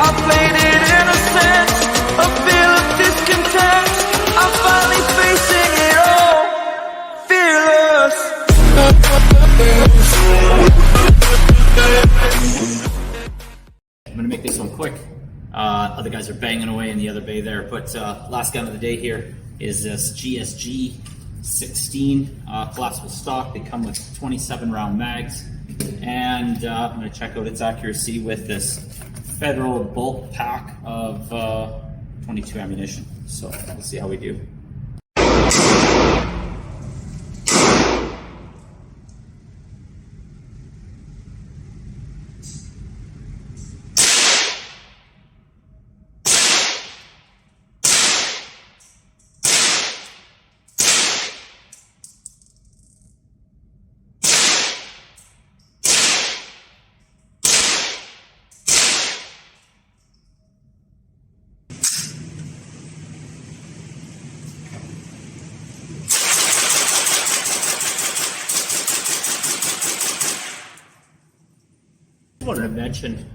I played it innocent, a feel of discontent. I'm finally facing it all, fearless. I'm gonna make this one quick. Other guys are banging away in the other bay there, but last gun of the day here is this GSG 16 collapsible stock. They come with 27 round mags, and I'm gonna check out its accuracy with this Federal bulk pack of 22 ammunition. So we'll see how we do. I wanted to mention,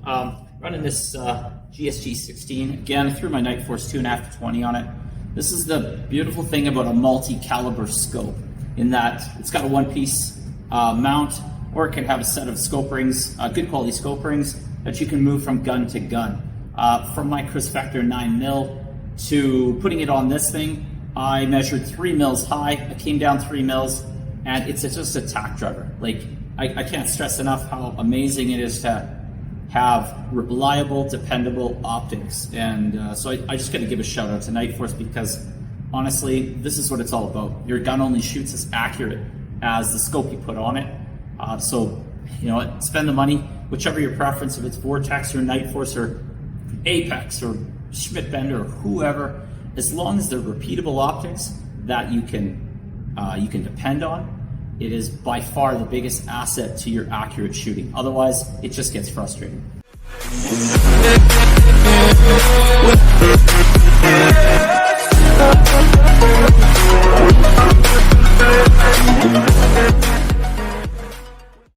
running this GSG 16, again, I threw my Night Force 2.5 to 20 on it. This is the beautiful thing about a multi-caliber scope, in that it's got a one-piece mount, or it can have a set of scope rings, good quality scope rings, that you can move from gun to gun. From my Chris Vector 9mm to putting it on this thing, I measured 3 mils high, I came down 3 mils, and it's just a tack driver. Like, I can't stress enough how amazing it is to have reliable, dependable optics. And so I just got to give a shout out to Night Force, because honestly, this is what it's all about. Your gun only shoots as accurate as the scope you put on it. So, you know what, spend the money, whichever your preference, if it's Vortex or Night Force or Apex or Schmidt Bender or whoever, as long as they're repeatable optics that you can depend on, it is by far the biggest asset to your accurate shooting. Otherwise, it just gets frustrating.